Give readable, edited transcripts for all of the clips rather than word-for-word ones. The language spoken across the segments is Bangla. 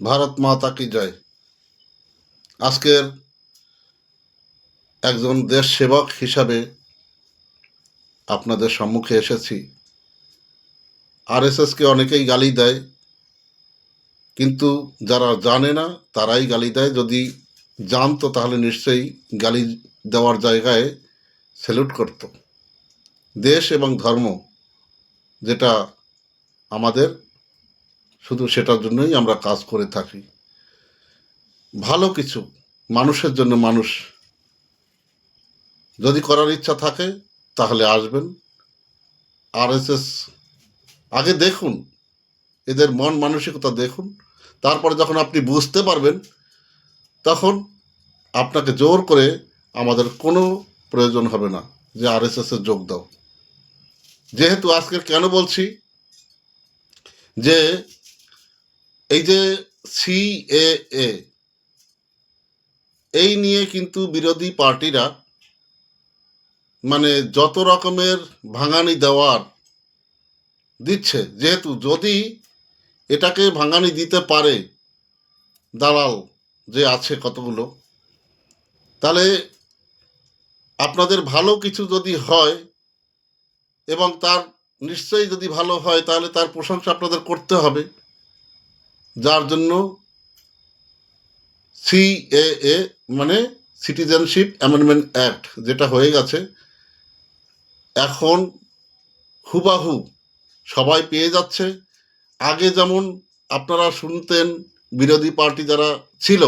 ভারত মাতা কি জয়। আজকের একজন দেশ সেবক হিসাবে আপনাদের সম্মুখে এসেছি। আরএসএসকে অনেকেই গালি দেয়, কিন্তু যারা জানে না তারাই গালি দেয়। যদি জানতো তাহলে নিশ্চয়ই গালি দেওয়ার জায়গায় স্যালুট করত। দেশ এবং ধর্ম যেটা আমাদের, শুধু সেটার জন্যই আমরা কাজ করে থাকি। ভালো কিছু মানুষের জন্য, মানুষ যদি করার ইচ্ছা থাকে তাহলে আসবেন। আরএসএস আগে দেখুন, এদের মন মানসিকতা দেখুন, তারপরে যখন আপনি বুঝতে পারবেন তখন আপনাকে জোর করে আমাদের কোনো প্রয়োজন হবে না যে আরএসএসে যোগ দাও। যেহেতু আজকের কেন বলছি যে এই যে সিএএ, এই নিয়ে কিন্তু বিরোধী পার্টিরা মানে যত রকমের ভাঙানি দেওয়ার দিচ্ছে। যেহেতু যদি এটাকে ভাঙানি দিতে পারে দালাল যে আছে কতগুলো, তাহলে আপনাদের ভালো কিছু যদি হয় এবং তার নিশ্চয়ই যদি ভালো হয় তাহলে তার প্রশংসা আপনাদের করতে হবে। যার জন্য সিএএ মানে সিটিজেনশিপ অ্যামেন্ডমেন্ট অ্যাক্ট যেটা হয়ে গেছে, এখন হুবাহু সবাই পেয়ে যাচ্ছে। আগে যেমন আপনারা শুনতেন বিরোধী পার্টি যারা ছিল,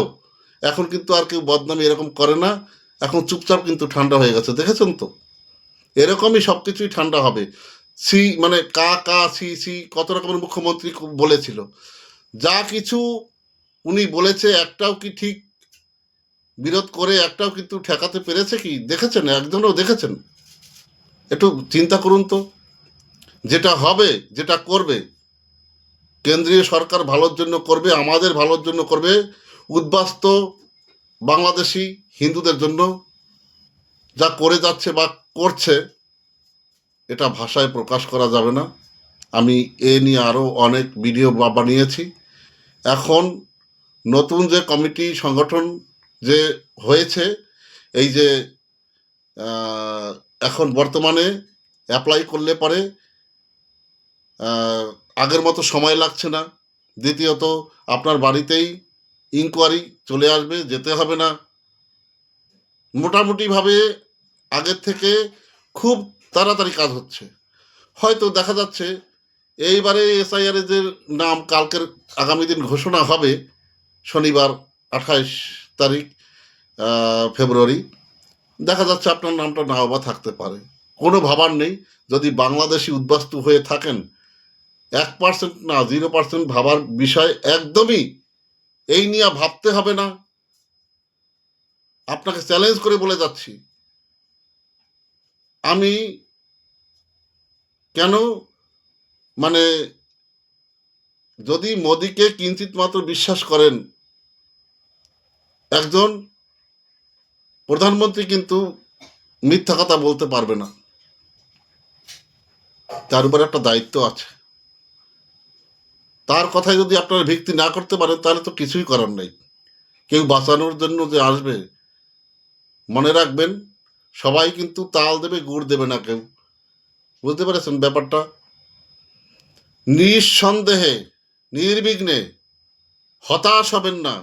এখন কিন্তু আর কেউ বদনামি এরকম করে না। এখন চুপচাপ কিন্তু ঠান্ডা হয়ে গেছে, দেখেছেন তো? এরকমই সব কিছুই ঠান্ডা হবে। সি মানে কা কা সি সি কত রকমের মুখ্যমন্ত্রী বলেছিল, যা কিছু উনি বলেছে একটাও কি ঠিক বিরোধ করে একটাও কিন্তু ঠেকাতে পেরেছে কি? দেখেছেন? একজনও দেখেছেন? একটু চিন্তা করুন তো। যেটা হবে, যেটা করবে, কেন্দ্রীয় সরকার ভালোর জন্য করবে, আমাদের ভালোর জন্য করবে, উদ্বাস্ত বাংলাদেশি হিন্দুদের জন্য যা করে যাচ্ছে বা করছে, এটা ভাষায় প্রকাশ করা যাবে না। আমি এ নিয়ে আরও অনেক ভিডিও বানিয়েছি। এখন নতুন যে কমিটি সংগঠন যে হয়েছে, এই যে এখন বর্তমানে অ্যাপ্লাই করলে পরে আগের মতো সময় লাগছে না। দ্বিতীয়ত আপনার বাড়িতেই ইনকোয়ারি চলে আসবে, যেতে হবে না। মোটামুটিভাবে আগের থেকে খুব তাড়াতাড়ি কাজ হচ্ছে। হয়তো দেখা যাচ্ছে এইবারে এসআইআর যে নাম কালকের আগামী দিন ঘোষণা হবে, শনিবার 28 তারিখ ফেব্রুয়ারি, দেখা যাচ্ছে আপনার নামটা নাও বা থাকতে পারে। কোনো ভাবার নেই। যদি বাংলাদেশি উদ্বাস্তু হয়ে থাকেন, 1% না 0% ভাবার বিষয় একদমই। এই নিয়ে ভাবতে হবে না। আপনাকে চ্যালেঞ্জ করে বলে যাচ্ছি, আমি কেন মানে যদি মোদিকে কিঞ্চিত মাত্র বিশ্বাস করেন, একজন প্রধানমন্ত্রী কিন্তু মিথ্যা কথা বলতে পারবে না। তার উপর একটা দায়িত্ব আছে। তার কথায় যদি আপনারা ভিত্তি না করতে পারেন তাহলে তো কিছুই করার নেই। কেউ বাঁচানোর জন্য যে আসবে, মনে রাখবেন সবাই কিন্তু তাল দেবে, গুড় দেবে না কেউ। বুঝতে পেরেছেন ব্যাপারটা? নিঃসন্দেহে, নির্বিঘ্নে, হতাশ হবেন না।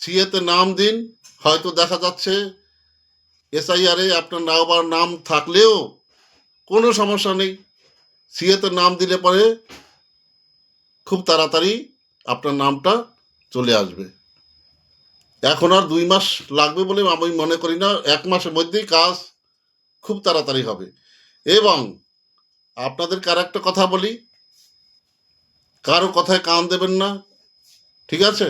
সিএতে নাম দিন। হয়তো দেখা যাচ্ছে এসআইআরে আপনার নাম থাকলেও কোনো সমস্যা নেই। সিএতে নাম দিলে পরে খুব তাড়াতাড়ি আপনার নামটা চলে আসবে। এখন আর 2 মাস লাগবে বলে আমি মনে করি না। 1 মাসের মধ্যেই কাজ খুব তাড়াতাড়ি হবে। এবং আপনাদেরকে আর একটা কথা বলি, কারো কথায় কান দেবেন না, ঠিক আছে?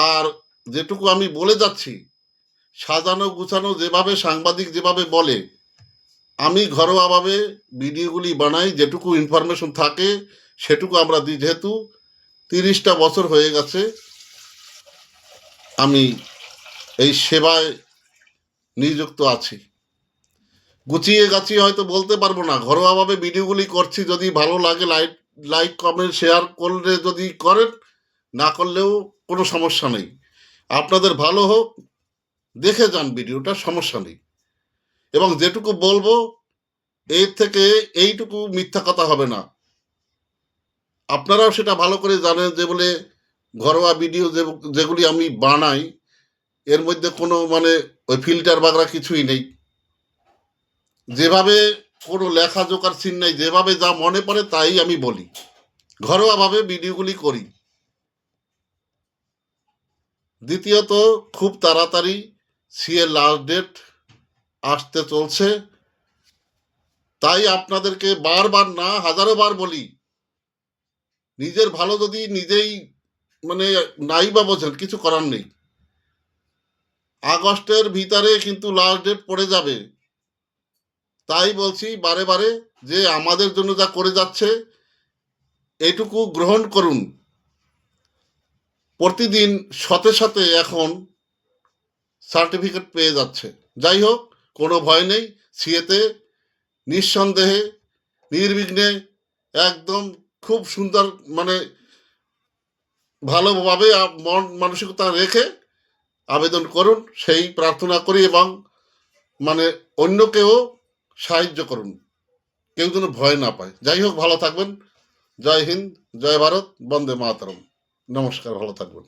আর যেটুকু আমি বলে যাচ্ছি, সাজানো গুছানো যেভাবে সাংবাদিক যেভাবে বলে, আমি ঘরোয়াভাবে ভিডিওগুলি বানাই, যেটুকু ইনফরমেশন থাকে সেটুকু আমরা দিই। যেহেতু 30টা বছর হয়ে গেছে আমি এই সেবায় নিযুক্ত আছি। গুছিয়ে গাছিয়ে হয়তো বলতে পারবো না, ঘরোয়াভাবে ভিডিওগুলি করছি। যদি ভালো লাগে লাইক কমেন্ট শেয়ার করলে যদি করেন, না করলেও কোনো সমস্যা নেই, আপনাদের ভালো হোক, দেখে যান ভিডিওটা, সমস্যা নেই। এবং যেটুকু বলবো এর থেকে এইটুকু মিথ্যা কথা হবে না। আপনারাও সেটা ভালো করে জানেন যে বলে ঘরোয়া ভিডিও যেগুলি আমি বানাই এর মধ্যে কোনো মানে ওই ফিল্টার বাগরা কিছুই নেই, যেভাবে কোনো লেখা জোকার সিন নেই, যেভাবে যা মনে পড়ে তাই আমি বলি, ঘরোয়াভাবে ভিডিওগুলি করি। দ্বিতীয়ত, খুব তাড়াতাড়ি সিএ লাস্ট ডেট আসতে চলছে, তাই আপনাদেরকে বারবার না হাজারো বার বলি, নিজের ভালো যদি নিজেই মানে নাই বা বোঝেন, কিছু করার নেই। আগস্টের ভিতরে কিন্তু লাস্ট ডেট পড়ে যাবে, তাই বলছি বারে বারে যে আমাদের জন্য যা করে যাচ্ছে এটুকু গ্রহণ করুন। প্রতিদিন শতে শতে এখন সার্টিফিকেট পেয়ে যাচ্ছে। যাই হোক, কোনো ভয় নেই, সিএতে নিঃসন্দেহে নির্বিঘ্নে একদম খুব সুন্দর মানে ভালোভাবে মন মানসিকতা রেখে আবেদন করুন, সেই প্রার্থনা করি। এবং মানে অন্যকেও সাহায্য করুন, কেউ যেন ভয় না পায়। যাই হোক, ভালো থাকবেন। জয় হিন্দ, জয় ভারত, বন্দে মাতরম। নমস্কার, ভালো থাকবেন।